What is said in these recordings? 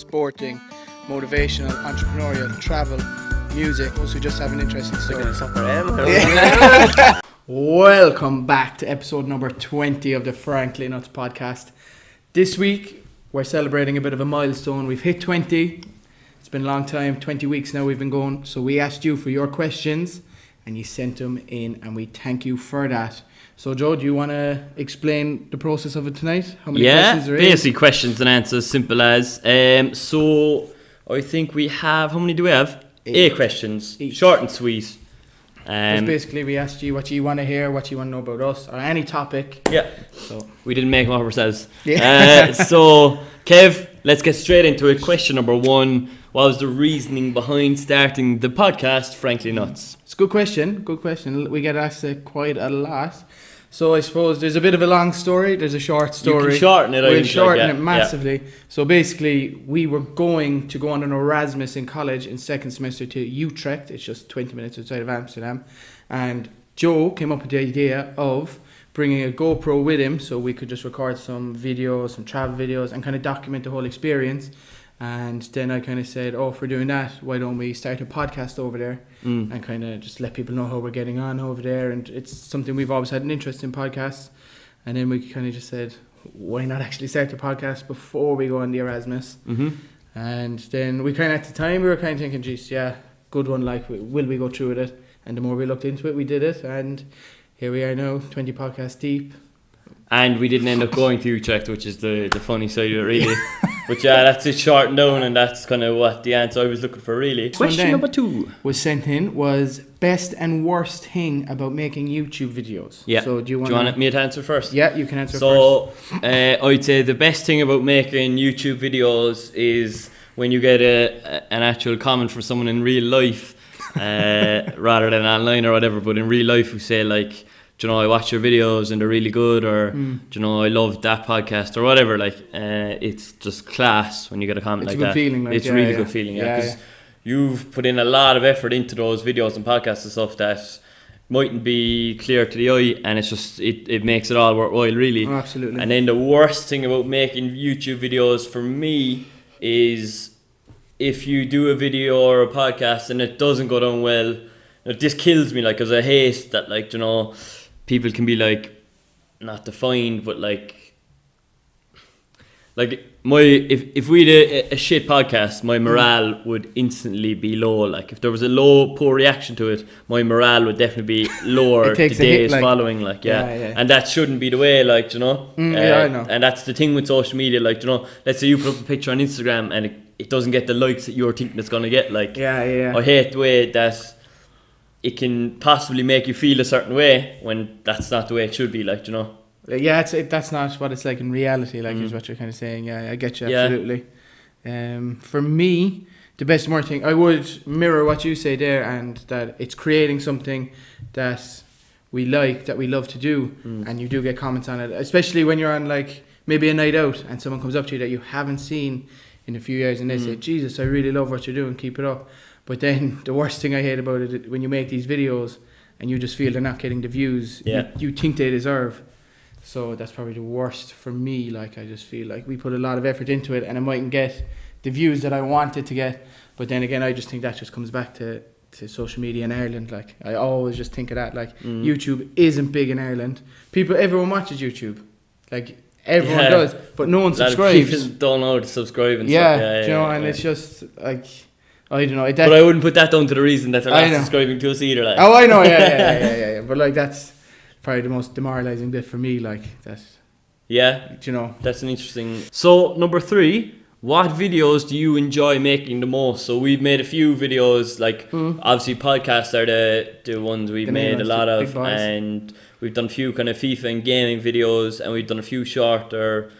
sporting, motivational, entrepreneurial, travel, music, also just have an interesting story. Welcome back to episode number 20 of the Frankly Nuts podcast. This week we're celebrating a bit of a milestone. We've hit 20. It's been a long time, 20 weeks now we've been going. So we asked you for your questions and you sent them in and we thank you for that. So Joe, do you want to explain the process of it tonight? How many questions there is? Basically questions and answers, simple as. So I think we have, how many do we have? 8 questions, short and sweet. Just basically we asked you what you want to hear, what you want to know about us, or any topic. Yeah, so we didn't make them up ourselves. Yeah. So Kev, let's get straight into it. Question number 1, what was the reasoning behind starting the podcast Frankly Nuts? It's a good question, we get asked it quite a lot. So I suppose there's a bit of a long story, there's a short story. You can shorten it. We'll shorten it massively. Yeah. So basically, we were going to go on an Erasmus in college in second semester to Utrecht. It's just 20 minutes outside of Amsterdam. And Joe came up with the idea of bringing a GoPro with him so we could just record some videos, some travel videos, and kind of document the whole experience. And then I kind of said, if we're doing that, why don't we start a podcast over there and kind of just let people know how we're getting on over there. And it's something we've always had an interest in, podcasts. And then we kind of just said, why not actually start a podcast before we go on the Erasmus? Mm-hmm. And then we kind of, at the time, we were kind of thinking, geez, yeah, good one, like, will we go through with it? And the more we looked into it, we did it. And here we are now, 20 podcasts deep. And we didn't end up going to Utrecht, which is the funny side of it, really. But yeah, that's it shortened down, and that's kind of what the answer I was looking for, really. Question number 2 was sent in was best and worst thing about making YouTube videos. Yeah. So do you want me to answer first? Yeah, you can answer first. So I'd say the best thing about making YouTube videos is when you get an actual comment from someone in real life, rather than online or whatever. But in real life, who say like, do you know, I watch your videos and they're really good, or do you know, I love that podcast or whatever. Like, it's just class when you get a comment like that. It's a good feeling. Like, it's a really good feeling, because you've put in a lot of effort into those videos and podcasts and stuff that mightn't be clear to the eye, and it's just it makes it all worthwhile, really. Oh, absolutely. And then the worst thing about making YouTube videos for me is if you do a video or a podcast and it doesn't go down well, this kills me, like, because I hate that, like, you know, people can be like, not defined, but like if we did a shit podcast, my morale would instantly be low. Like, if there was a poor reaction to it, my morale would definitely be lower the days following. Like, and that shouldn't be the way. Like, you know, I know. And that's the thing with social media. Like, you know, let's say you put up a picture on Instagram and it doesn't get the likes that you're thinking it's gonna get. Like, I hate the way that it can possibly make you feel a certain way when that's not the way it should be, like, you know. Yeah, that's not what it's like in reality, like, is what you're kind of saying. Yeah, I get you, absolutely. For me, the best and worst thing, I would mirror what you say there, and that it's creating something that we like, that we love to do, and you do get comments on it, especially when you're on, like, maybe a night out and someone comes up to you that you haven't seen in a few years and they say, Jesus, I really love what you're doing, keep it up. But then the worst thing I hate about it, when you make these videos and you just feel they're not getting the views you think they deserve. So that's probably the worst for me. Like, I just feel like we put a lot of effort into it and I mightn't get the views that I wanted to get. But then again, I just think that just comes back to social media in Ireland. Like, I always just think of that. Like, YouTube isn't big in Ireland. Everyone watches YouTube. Like, everyone does, but no one subscribes. People don't know how to subscribe and stuff. Yeah, you know, and it's just like, I don't know. But I wouldn't put that down to the reason that they're not subscribing to us either. Like. Oh, I know, yeah. But like, that's probably the most demoralising bit for me. Like, that. Yeah. You know. That's an interesting. So number 3, what videos do you enjoy making the most? So we've made a few videos. Like, obviously podcasts are the ones we've made a lot of, and we've done a few kind of FIFA and gaming videos, and we've done a few shorter.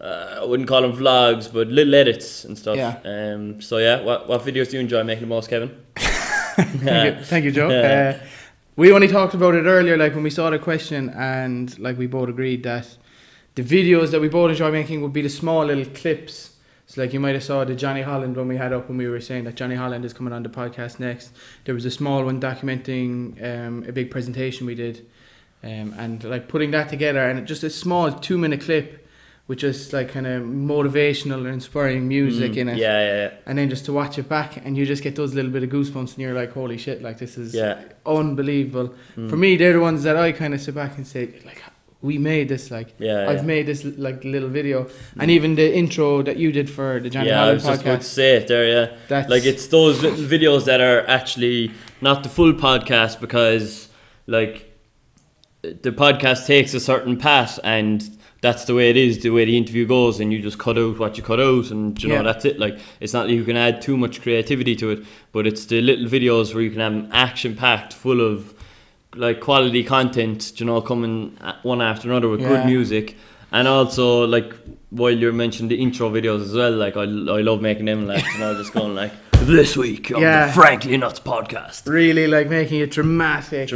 I wouldn't call them vlogs, but little edits and stuff. Yeah. So yeah, what videos do you enjoy making the most, Kevin? Thank you, Joe. We only talked about it earlier, like when we saw the question, and like we both agreed that the videos that we both enjoy making would be the small little clips. So like you might have saw the Johnny Holland one we had up when we were saying that Johnny Holland is coming on the podcast next. There was a small one documenting a big presentation we did, and like putting that together, and just a small 2-minute clip with just like kind of motivational or inspiring music in it. Yeah. And then just to watch it back, and you just get those little bit of goosebumps, and you're like, holy shit, like this is unbelievable. For me, they're the ones that I kind of sit back and say, like, we made this, like, I've made this like little video, and even the intro that you did for the Johnny Holland podcast. I was just about to say it there. Like, it's those little videos that are actually not the full podcast, because like the podcast takes a certain path, and that's the way it is, the way the interview goes, and you just cut out what you cut out, and you know, that's it. Like, it's not that you can add too much creativity to it, but it's the little videos where you can have them action packed, full of like quality content, you know, coming one after another with good music. And also, like, while you're mentioning the intro videos as well, like I love making them, like, you know, just going like, this week on the Frankly Nuts podcast, really like making it dramatic,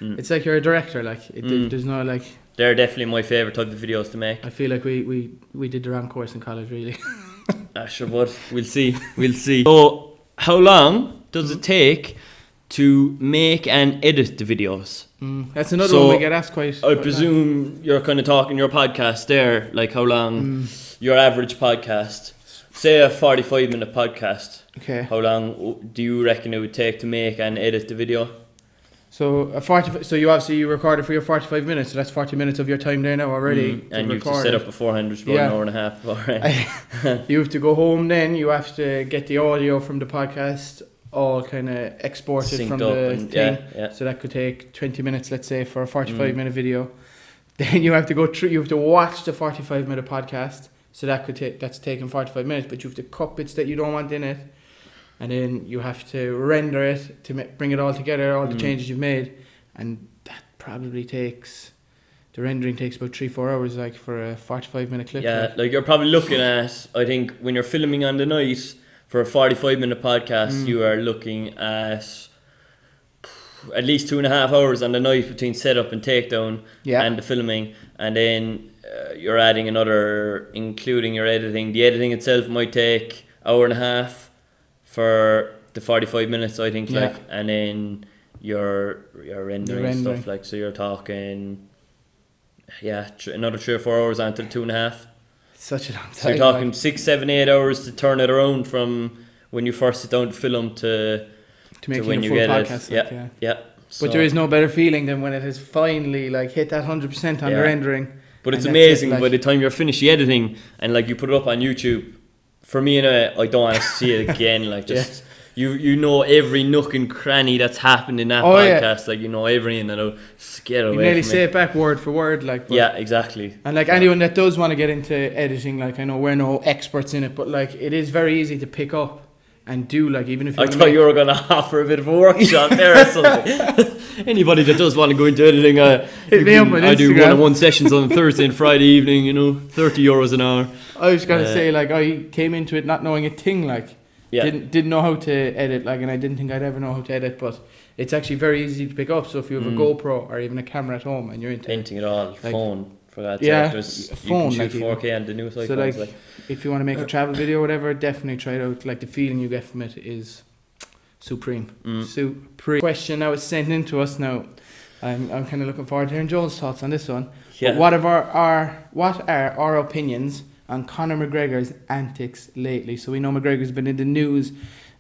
it's like you're a director, like there's no like. They're definitely my favourite type of videos to make. I feel like we did the wrong course in college, really. Sure, but we'll see. So, how long does it take to make and edit the videos? That's another one we get asked quite. I presume you're kind of talking your podcast there, like how long your average podcast, say a 45-minute podcast. Okay. How long do you reckon it would take to make and edit the video? So so you recorded for your 45 minutes, so that's 40 minutes of your time there now already. And you have to set up beforehand, which is about an hour and a half. Alright. You have to go home then, you have to get the audio from the podcast all kind of exported synced from the thing. So that could take 20 minutes, let's say, for a 45-minute video. Then you have to go through, you have to watch the 45-minute podcast, so that's taking 45 minutes, but you have to cut bits that you don't want in it. And then you have to render it to bring it all together, all the changes you've made, and that probably takes, the rendering takes about 3-4 hours, like, for a 45-minute clip. Yeah, like you're probably looking at, I think when you're filming on the night for a 45-minute podcast, you are looking at least 2.5 hours on the night between setup and takedown and the filming, and then you're adding another, including your editing. The editing itself might take 1.5 hours for the 45 minutes, I think, like, and then your rendering stuff, like, so you're talking another 3 or 4 hours onto the 2.5. Such a long time. So you're talking 6, 7, 8 hours to turn it around from when you first sit down to film to when you get podcast, it. So, but there is no better feeling than when it has finally like hit that 100% on the rendering. But it's amazing by the time you're finished the editing and like you put it up on YouTube. For me, I don't want to see it again. Like, just you know every nook and cranny that's happened in that podcast. Like, you know everything, and I'll get away. You nearly say it back word for word, like. Yeah, exactly. And like anyone that does want to get into editing, like, I know we're no experts in it, but like it is very easy to pick up and do, like, even if you. I thought you were going to offer a bit of a workshop there or something. Anybody that does want to go into editing, I do one-on-one sessions on Thursday and Friday evening. You know, €30 an hour. I was gonna say, like, I came into it not knowing a thing, like, didn't know how to edit, like, and I didn't think I'd ever know how to edit, but it's actually very easy to pick up. So if you have a GoPro or even a camera at home and you're into it all, like, phone for that, phone, you can shoot 4K and the new iPhones. So like, if you want to make a travel video or whatever, definitely try it out. Like, the feeling you get from it is supreme. Supreme. Question now is sent in to us now. I'm kind of looking forward to hearing Joel's thoughts on this one. But what are our opinions on Conor McGregor's antics lately? So we know McGregor's been in the news,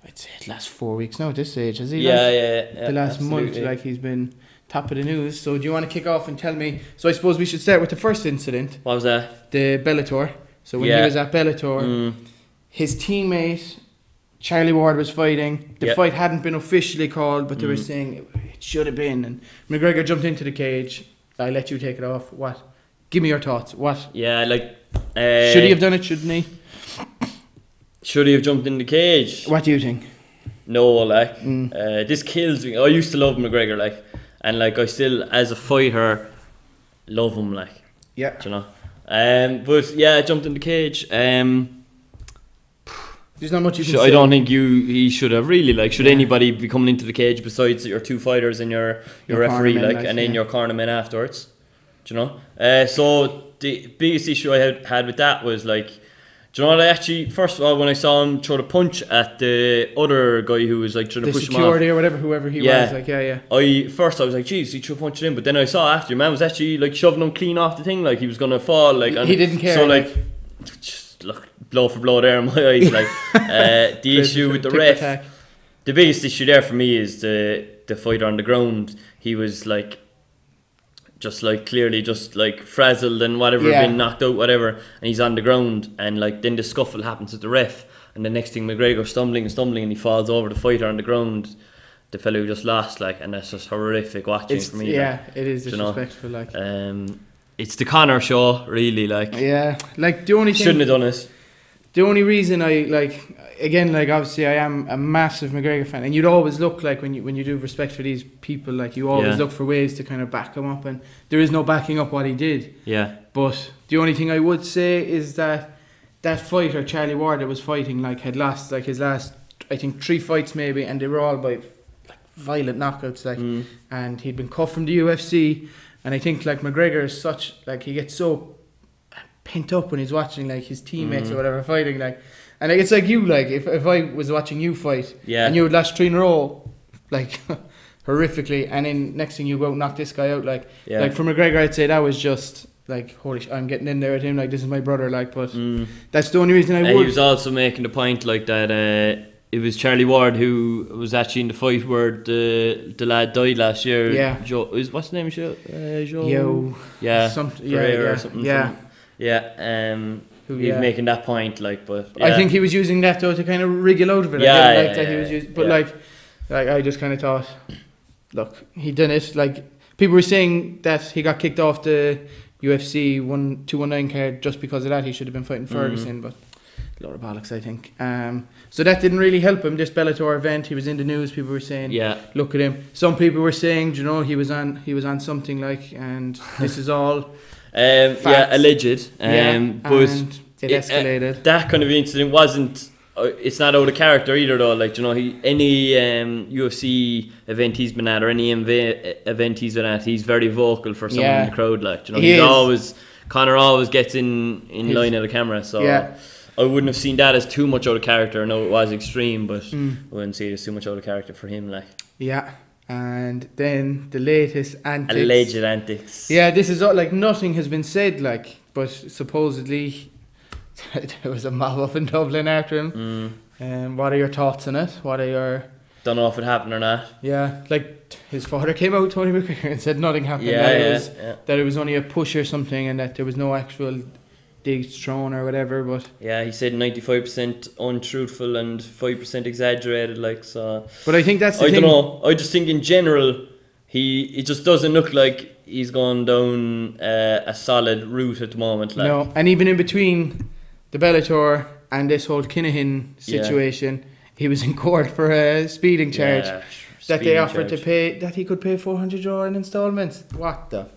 I'd say the last 4 weeks now at this stage, has he? The last month, like, he's been top of the news. So do you want to kick off and tell me? So I suppose we should start with the first incident. What was that? The Bellator. So when he was at Bellator, his teammate Charlie Ward was fighting. The fight hadn't been officially called, but they were saying it should have been. And McGregor jumped into the cage. I let you take it off. What? Give me your thoughts. What? Yeah, like... should he have done it, shouldn't he? Should he have jumped in the cage? What do you think? No, like... this kills me. I used to love McGregor, like... And, like, I still, as a fighter, love him, like... Yeah. You know? But, yeah, I jumped in the cage. There's not much you can say. I don't think he should have, really. Like, should anybody be coming into the cage besides your two fighters and your referee, like, and then your cornerman afterwards? Do you know? So the biggest issue I had with that was, like, Do you know what? I actually, first of all, when I saw him throw the punch at the other guy who was like trying to push him off, the security or whatever, whoever he was, like, I was like, geez, he threw a punch at him, but then I saw after, man was actually like shoving him clean off the thing, like he was gonna fall, like, and he didn't care. So like, just look, blow for blow there in my eyes, like. The issue with the ref, the biggest issue there for me is the fighter on the ground. He was like, just like clearly just like frazzled and whatever, been knocked out, whatever, and he's on the ground, and like then the scuffle happens with the ref, and the next thing McGregor stumbling and he falls over the fighter on the ground, the fellow who just lost, like, and that's just horrific watching for me. Yeah, like, it is disrespectful, like. It's the Conor show, really, like. Yeah, like the only thing, shouldn't have done it. The only reason I like, again, like obviously I am a massive McGregor fan, and you'd always look like when you do respect for these people, like you always look for ways to kind of back him up, and there is no backing up what he did. Yeah. But the only thing I would say is that fighter, Charlie Ward, that was fighting, like had lost like his last, I think 3 fights maybe, and they were all by like violent knockouts, like, and he'd been cut from the UFC, and I think like McGregor is such, like, he gets so pent up when he's watching like his teammates or whatever fighting, like, and like, it's like you, like if I was watching you fight, and you would last 3 in a row, like horrifically, and then next thing you go out and knock this guy out, like like for McGregor, I'd say that was just like, holy shit, I'm getting in there with him, like this is my brother, like, but that's the only reason I would. He was also making the point like that it was Charlie Ward who was actually in the fight where the lad died last year. Yeah. Joe, what's the name of Joe? Yo. Yeah. Yeah. Or something. Yeah. He's making that point, like, but I think he was using that though to kind of wriggle out of it. I didn't like that he was using, but like I just kind of thought, look, he done it. Like, people were saying that he got kicked off the UFC 219 card just because of that. He should have been fighting Ferguson, but a lot of bollocks, I think. So that didn't really help him. This Bellator event, he was in the news. People were saying, look at him. Some people were saying, you know, he was on something, like, and this is all. Alleged. But and it escalated. That kind of incident wasn't. It's not out of character either, though. Like, you know, any UFC event he's been at, or any event he's been at, he's very vocal for someone in the crowd. Like, you know, Conor always gets in line of the camera. So I wouldn't have seen that as too much out of character. I know it was extreme, but I wouldn't see it as too much out of character for him. Like, and then the latest antics. Alleged antics. Yeah, this is all, like, nothing has been said, like, but supposedly there was a mob up in Dublin after him. What are your thoughts on it? Don't know if it happened or not. Yeah, like, his father came out, Tony McGregor, and said nothing happened. That it was only a push or something, and that there was no actual digs thrown or whatever. But he said 95% untruthful and 5% exaggerated, like, so. But I think that's the thing. I don't know. I just think in general, it just doesn't look like he's gone down a solid route at the moment. Like. No, and even in between the Bellator and this whole Kinahan situation, he was in court for a speeding charge that they offered to pay, that he could pay €400 in installments. What the?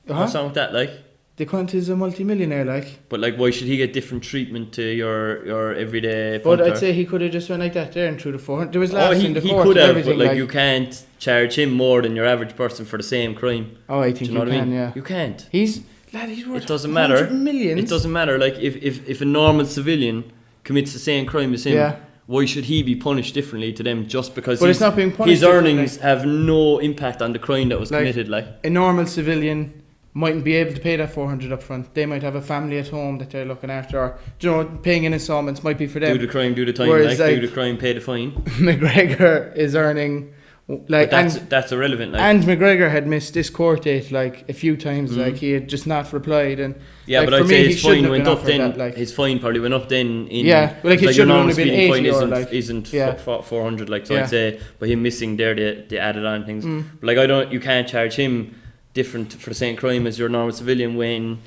What's wrong with that, like? The cunt is a multi-millionaire, like. But, like, why should he get different treatment to your everyday punter? But I'd say he could have just went like that there and threw the 400. There was laughs in the court. He could have, but, like, you can't charge him more than your average person for the same crime. Oh, I think you can, yeah. You can't. He's worth it doesn't matter. Millions. It doesn't matter. Like, if a normal civilian commits the same crime as him, why should he be punished differently to them just because it's not being punished, his earnings have no impact on the crime that was committed? Like, a normal civilian mightn't be able to pay that 400 up front. They might have a family at home that they're looking after, or, you know, paying in installments might be for them. Do the crime, do the time. Whereas, like, do the crime, pay the fine. McGregor is earning, like, that's irrelevant. Like. And McGregor had missed this court date like a few times. Like, he had just not replied, and like, but I'd say his fine went up then. Like, his fine probably went up then. Like, it should have only been 80 or isn't 400. Like, so I'd say by him missing there, they added on things. But, like, you can't charge him different for the same crime as your normal civilian when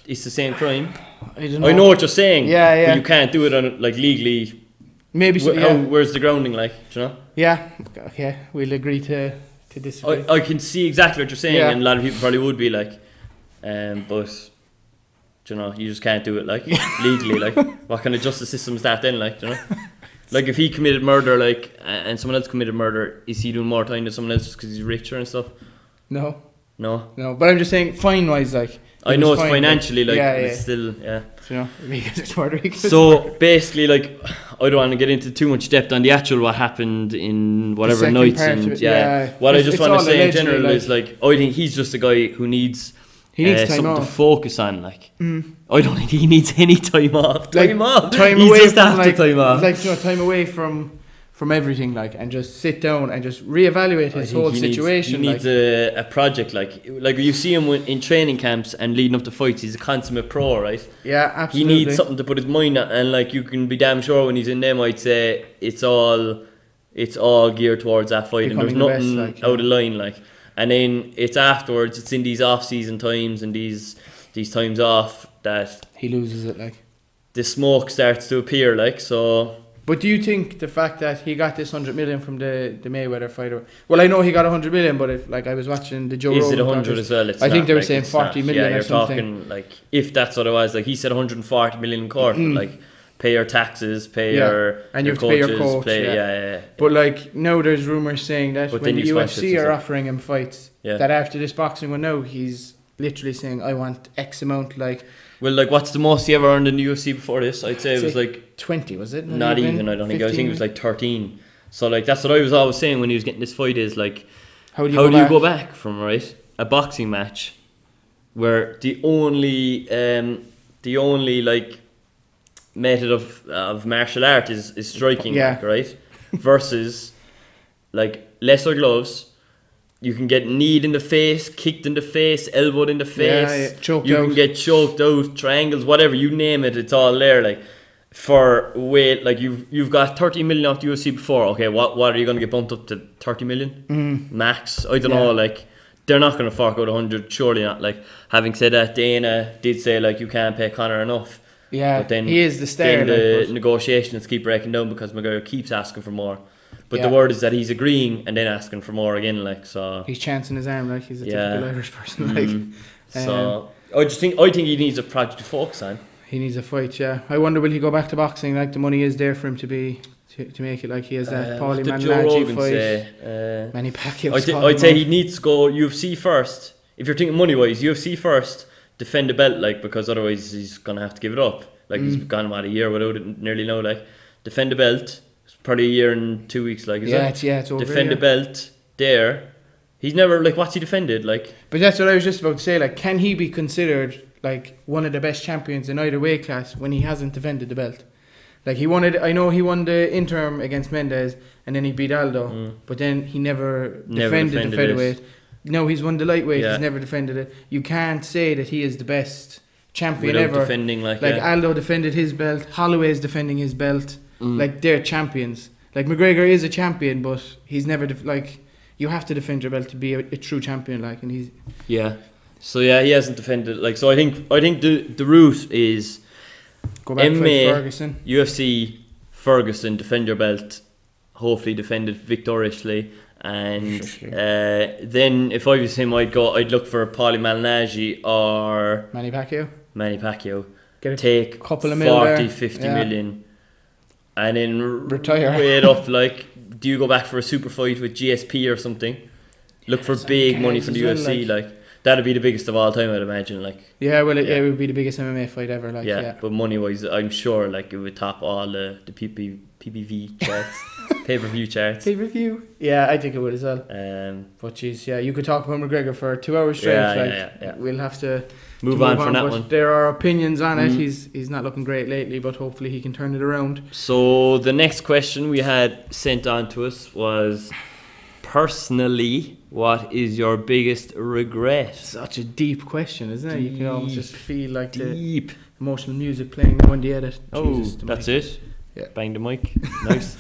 it's the same crime. I know what you're saying. But you can't do it on, like, legally. Maybe so. Where's the grounding, like? Do you know? Yeah. Okay. We'll agree to disagree. I can see exactly what you're saying, and a lot of people probably would be like, but, you know, you just can't do it, like, legally. Like, what kind of justice system is that then, like? Do you know? Like, if he committed murder, like, and someone else committed murder, is he doing more time than someone else just because he's richer and stuff? No, but I'm just saying, fine-wise, like, I know it's financially like, but it's still, You know, it's more so basically, like, I don't want to get into too much depth on the actual what happened in whatever nights and what I just want to say in general is like, I think he's just a guy who needs something to focus on. Like, I don't think he needs any time off. Time away just from, after time off. Like, you know, time away from everything, like, and just sit down and just reevaluate his whole situation. He needs a project, like you see him in training camps and leading up to fights. He's a consummate pro, right? Yeah, absolutely. He needs something to put his mind on, and like, you can be damn sure when he's in them, I'd say it's all geared towards that fight, and there's nothing out of line, like. And then it's afterwards, it's in these off-season times and these times off that he loses it, like. The smoke starts to appear, like, so. But do you think the fact that he got this 100 million from the Mayweather fighter? Well, I know he got 100 million, but if, like, I was watching the Joe Rogan. Is it 100 as well? I think they were saying 40 million or something. You're talking, like, if that's what it was, like, he said 140 million in court, but, like, pay your taxes, pay your and you have to pay your coach. But, like, now there's rumours saying that when the UFC are offering him fights, that after this boxing one now, he's literally saying, I want X amount, like. Well, like, what's the most he ever earned in the UFC before this? I'd say it was like 20, was it? Not even, I don't think. I think it was like 13. So, like, that's what I was always saying when he was getting this fight is, like, how do you go back from, right, a boxing match where the only like method of martial art is striking, like, right, versus like lesser gloves. You can get kneed in the face, kicked in the face, elbowed in the face. Choked you out. can get choked out, triangles, whatever, you name it, it's all there. Like, for weight, like, you've got 30 million off the UFC before. Okay, what are you going to get bumped up to 30 million? Max? I don't know, like, they're not going to fork out 100, surely not. Like, having said that, Dana did say, like, you can't pay Conor enough. Yeah, but then, he is the star. Then the negotiations keep breaking down because McGregor keeps asking for more. But the word is that he's agreeing and then asking for more again, like, so. He's chancing his arm like he's a typical Irish person, like. So I think he needs a project to focus on. He needs a fight, yeah. I wonder will he go back to boxing? Like, the money is there for him to make it. Like, he has that Paulie Malignaggi fight, Manny Pacquiao. I'd say he needs to go UFC first. If you're thinking money wise, UFC first, defend the belt, like, because otherwise he's gonna have to give it up. Like, he's gone about a year without it nearly now. Like, defend the belt. Probably a year and 2 weeks, like, it's over. Defend the belt there. He's never, like, what's he defended, like? But that's what I was just about to say. Like, can he be considered like one of the best champions in either weight class when he hasn't defended the belt? Like, I know he won the interim against Mendes and then he beat Aldo, but then he never defended the featherweight. No, he's won the lightweight. He's never defended it. You can't say that he is the best champion ever. Defending, like Aldo defended his belt. Holloway's defending his belt. Like, they're champions. Like, McGregor is a champion, but he's never you have to defend your belt to be a true champion. Like, and he's So he hasn't defended. Like, so I think the route is go back MMA, to Ferguson, UFC, Ferguson, defend your belt, hopefully defend it victoriously, and then if I was him, I'd look for Paulie Malignaggi or Manny Pacquiao. Take couple of 40-50 million. And then retire. Wait up, like, do you go back for a super fight with GSP or something? Look for big money from the UFC, like, that'd be the biggest of all time, I'd imagine, like. Yeah, well, it would be the biggest MMA fight ever, like, but money-wise, I'm sure, like, it would top all the PPV charts, pay-per-view charts. Pay-per-view? Yeah, I think it would as well. But geez, you could talk about McGregor for 2 hours straight, We'll have to move on from that one. There are opinions on it. He's not looking great lately, but hopefully he can turn it around. So the next question we had sent on to us was, personally, what is your biggest regret? Such a deep question, isn't it? You can almost just feel like deep the emotional music playing when the edit. That's it. Yeah. Bang the mic. Nice.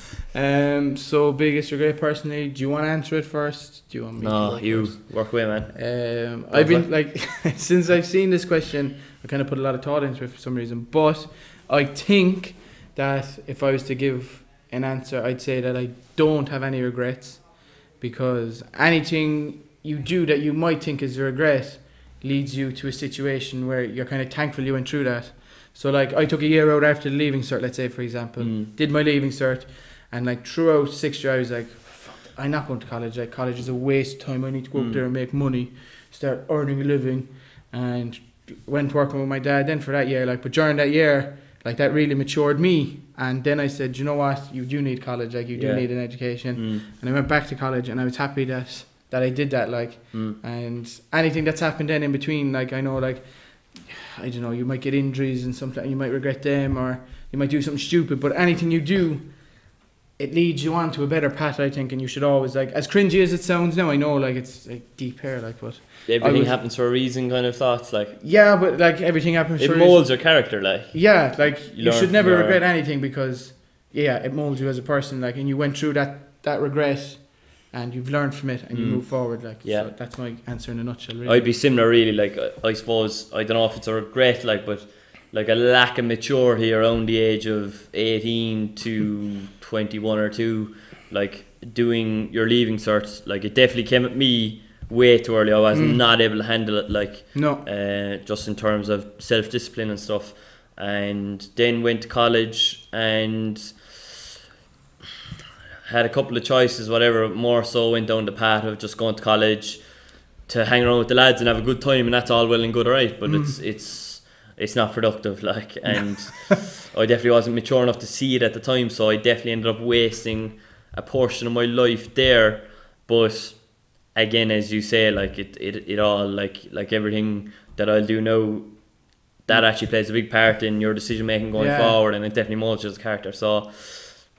So biggest regret personally. Do you want to answer it first? Do you want me? No, you work away, man. I've been like since I've seen this question, I kind of put a lot of thought into it for some reason. But I think that if I was to give an answer, I'd say that I don't have any regrets, because anything you do that you might think is a regret leads you to a situation where you're kind of thankful you went through that. So, like, I took a year out after the leaving cert, let's say, for example, did my leaving cert, and, like, throughout 6 years I was like, fuck, I'm not going to college. Like, college is a waste of time. I need to go up there and make money, start earning a living, and went working with my dad then for that year. Like, but during that year, like that really matured me. And then I said, you know what, you do need college. Like, you do need an education. And I went back to college, and I was happy that I did that. Like, and anything that's happened then in between, like I know, like I don't know, you might get injuries and something, you might regret them, or you might do something stupid. But anything you do, it leads you on to a better path, I think, and you should always, like, as cringy as it sounds now, I know, like, it's like deep hair, like, but everything happens for a reason, kind of thoughts, like. Yeah, but like everything happens for a reason. It molds your character, like. Yeah, like you should never regret anything, because it molds you as a person, like, and you went through that regret, and you've learned from it, and you move forward, like. So that's my answer in a nutshell, really. I'd be similar, really, like, I suppose, I don't know if it's a regret, like, but like a lack of maturity around the age of 18 to 21 or 2, like doing your leaving cert, like it definitely came at me way too early. I was not able to handle it, like, just in terms of self-discipline and stuff. And then went to college and had a couple of choices, whatever. More so went down the path of just going to college to hang around with the lads and have a good time, and that's all well and good, alright, but it's not productive, like, and I definitely wasn't mature enough to see it at the time, so I definitely ended up wasting a portion of my life there. But again, as you say, like it all, like everything that I'll do now, that actually plays a big part in your decision making going forward, and it definitely molds you as a character. So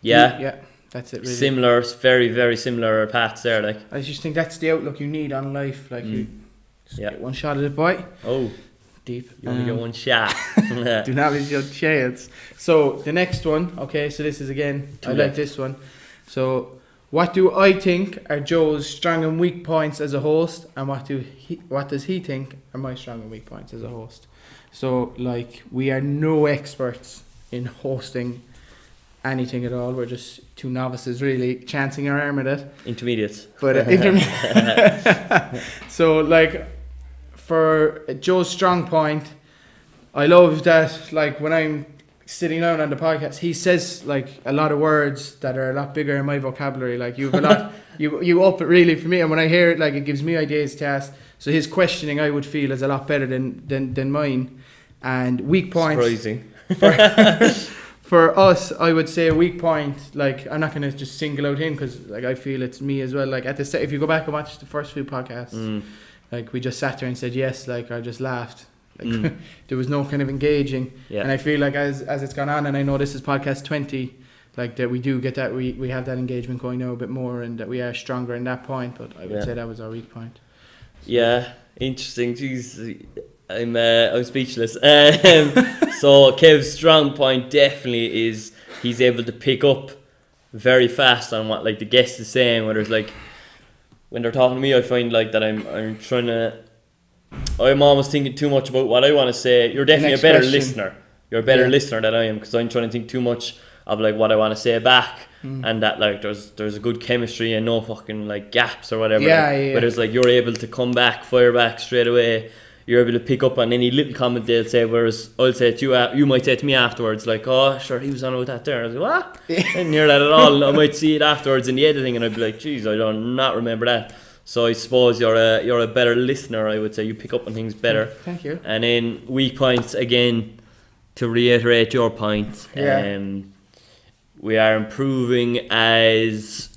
that's it, really. Similar, very, very similar paths there, like. I just think that's the outlook you need on life, like, you just get one shot at it, boy. Deep. You only get one shot. Do not lose your chance. So the next one, okay, so this is again, I like this one. So, what do I think are Joe's strong and weak points as a host, and what does he think are my strong and weak points as a host? So, like, we are no experts in hosting anything at all. We're just two novices, really, chancing our arm at it. Intermediates. But so, like, for Joe's strong point, I love that, like, when I'm sitting down on the podcast, he says, like, a lot of words that are a lot bigger in my vocabulary. Like, you have a lot, you up it really for me, and when I hear it, like, it gives me ideas to ask. So his questioning, I would feel, is a lot better than mine. And weak points. Surprising. For us, I would say a weak point, like, I'm not going to just single out him, because, like, I feel it's me as well. Like, if you go back and watch the first few podcasts, like, we just sat there and said yes, like, I just laughed. Like, there was no kind of engaging. And I feel like as it's gone on, and I know this is podcast 20, like, that we do get that, we have that engagement going now a bit more, and that we are stronger in that point, but I would say that was our weak point. Yeah, interesting. Jeez, I'm speechless. So Kev's strong point definitely is he's able to pick up very fast on what, like, the guest is saying, whether it's like, when they're talking to me, I find, like, that I'm almost thinking too much about what I want to say. You're definitely a better listener. You're a better listener than I am, because I'm trying to think too much of, like, what I want to say back, and that, like, there's a good chemistry and no fucking, like, gaps or whatever. But it's like you're able to come back, fire back straight away. You're able to pick up on any little comment they'll say, whereas I'll say it to you, you might say to me afterwards, like, oh, sure, he was on about that there. I was like, what? I didn't hear that at all. I might see it afterwards in the editing, and I'd be like, geez, I don't not remember that. So I suppose you're a better listener, I would say. You pick up on things better. Thank you. And then weak points, again, to reiterate your point, we are improving as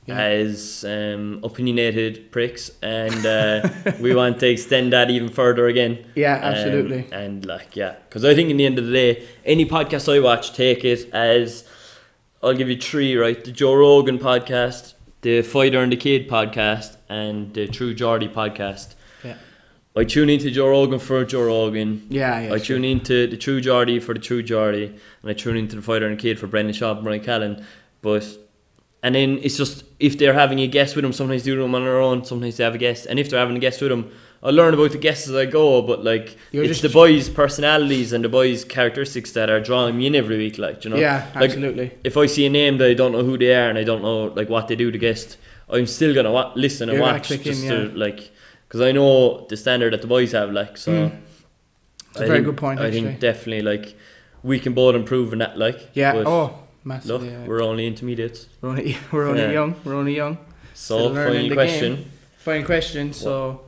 opinionated pricks, and we want to extend that even further again. Yeah, absolutely. And like, because I think in the end of the day, any podcast I watch, take it as, I'll give you 3, right? The Joe Rogan podcast, the Fighter and the Kid podcast, and the True Geordie podcast. I tune into Joe Rogan for Joe Rogan. I tune into the True Geordie for the True Geordie, and I tune into the Fighter and the Kid for Brendan Shaw and Brian Callan. And then it's just, if they're having a guest with them, sometimes they do them on their own, sometimes they have a guest. And if they're having a guest with them, I learn about the guests as I go, but, like, it's the boys' personalities and the boys' characteristics that are drawing me in every week, like, you know. Yeah, like, absolutely. If I see a name that I don't know who they are and I don't know, like, what they do to guest, I'm still going to listen and watch, just to, like, because I know the standard that the boys have, like, so. It's a very good point, I think definitely, like, we can both improve in that, like. Yeah, massively. Look, we're only intermediates. We're only young. So, final question. So,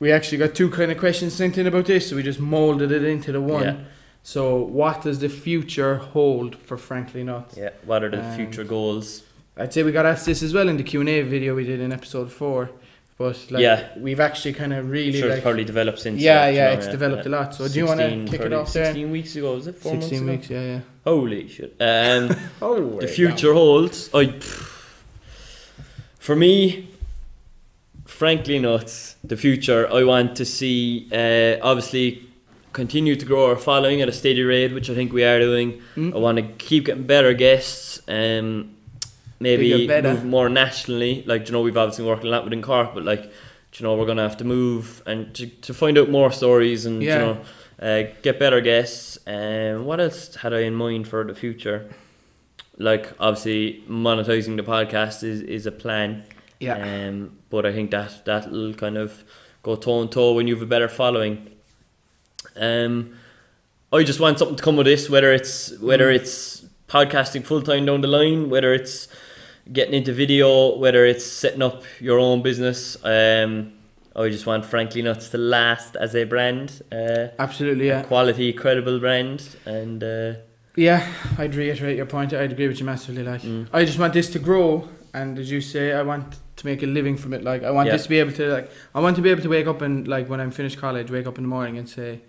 we actually got 2 kind of questions sent in about this, so we just molded it into the one. Yeah. So what does the future hold for Frankly Nuts? Yeah, what are the future goals? I'd say we got asked this as well in the Q&A video we did in episode 4. But like, we've actually kind of really it's probably developed since. It's developed a lot. So do you want to kick it off there? 16 weeks ago, was it? 16 weeks, yeah. Holy shit. The future holds. For me, Frankly Nuts, the future, I want to see, obviously, continue to grow our following at a steady rate, which I think we are doing. I want to keep getting better guests. Maybe move more nationally. Like, you know, we've obviously worked a lot within Cork, but like, you know, we're gonna have to move and to find out more stories and you know, get better guests. What else had I in mind for the future? Like, obviously, monetizing the podcast is a plan. Yeah. But I think that'll kind of go toe and toe when you have a better following. I just want something to come with this, whether it's podcasting full time down the line, whether it's getting into video, whether it's setting up your own business. I just want Frankly Nuts to last as a brand. Absolutely, yeah. A quality, credible brand, and I'd reiterate your point. I'd agree with you massively. Like, I just want this to grow, and as you say, I want to make a living from it. Like, I want this to be able to wake up and like when I'm finished college, wake up in the morning and say,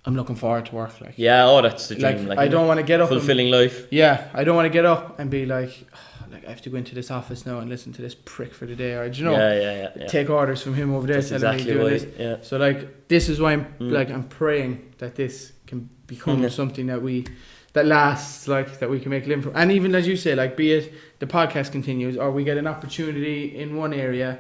I'm looking forward to work. Like, that's the dream. Like, I don't want to get up. Fulfilling life. Yeah, I don't want to get up and be like, I have to go into this office now and listen to this prick for the day, or do you know, take orders from him over there. That's exactly this. Yeah. So like, this is why I'm praying that this can become something that lasts, like that we can make a living from. And even as you say, like, be it the podcast continues or we get an opportunity in one area.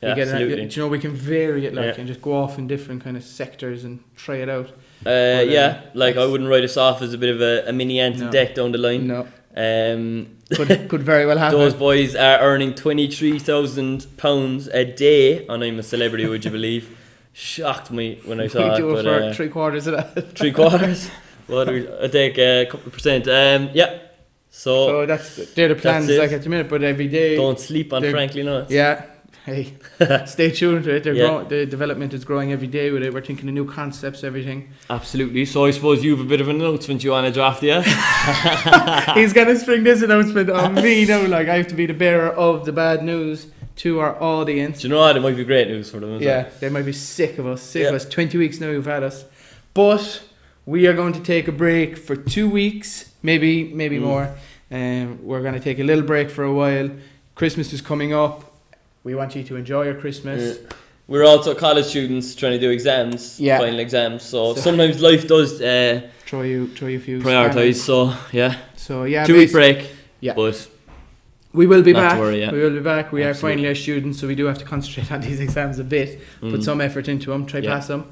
Absolutely. You know, we can vary it and just go off in different kind of sectors and try it out. I wouldn't write us off as a bit of a mini anti-deck down the line. No. Could very well happen. Those boys are earning £23,000 a day on I'm a Celebrity, would you believe? Shocked me when I saw it. We do it for 3/4 of that. 3/4? I take a couple of percent. So they're the plans like at the minute, but every day don't sleep on Frankly Nuts. Yeah. Hey, stay tuned to it. The development is growing every day with it. We're thinking of new concepts, everything. Absolutely. So I suppose you have a bit of an announcement you want to draft, yeah? He's going to spring this announcement on me now. Like, I have to be the bearer of the bad news to our audience. Do you know what? It might be great news for them. They might be sick of us. 20 weeks now you've had us. But we are going to take a break for 2 weeks, maybe more. We're going to take a little break for a while. Christmas is coming up. We want you to enjoy your Christmas. We're also college students trying to do exams, final exams. So sometimes life does throw you a few prioritise. So 2 week break. Yeah, but we will be back. Worry, We will be back. We are final year students, so we do have to concentrate on these exams a bit. Put some effort into them. Try pass them.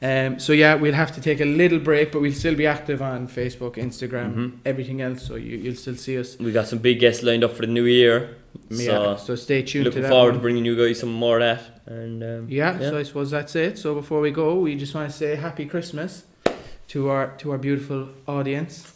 We'll have to take a little break, but we'll still be active on Facebook, Instagram, everything else. So you'll still see us. We got some big guests lined up for the new year. So stay tuned to that. Looking forward to bringing you guys some more of that. And so I suppose that's it. So before we go, we just want to say Happy Christmas to our beautiful audience,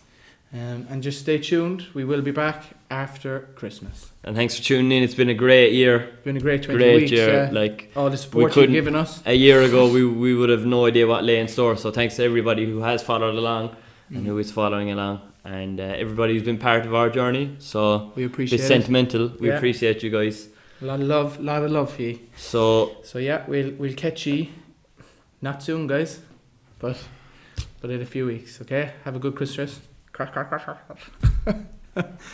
and just stay tuned. We will be back after Christmas. And thanks for tuning in. It's been a great year. It's been a great 20 weeks. Year. Like, all the support you've given us. A year ago, we would have no idea what lay in store. So thanks to everybody who has followed along and who is following along. And everybody who's been part of our journey. So we appreciate it. It's sentimental. We appreciate you guys. A lot of love for you. So we'll catch you not soon, guys, but in a few weeks. Okay, have a good Christmas.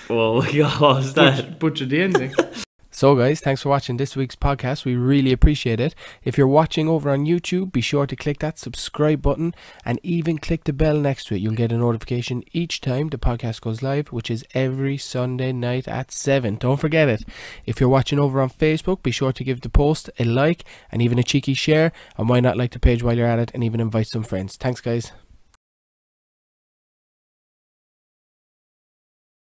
Oh my God, what was that? Butchered the ending. So guys, thanks for watching this week's podcast. We really appreciate it. If you're watching over on YouTube, be sure to click that subscribe button and even click the bell next to it. You'll get a notification each time the podcast goes live, which is every Sunday night at 7. Don't forget it. If you're watching over on Facebook, be sure to give the post a like and even a cheeky share. And why not like the page while you're at it and even invite some friends. Thanks guys.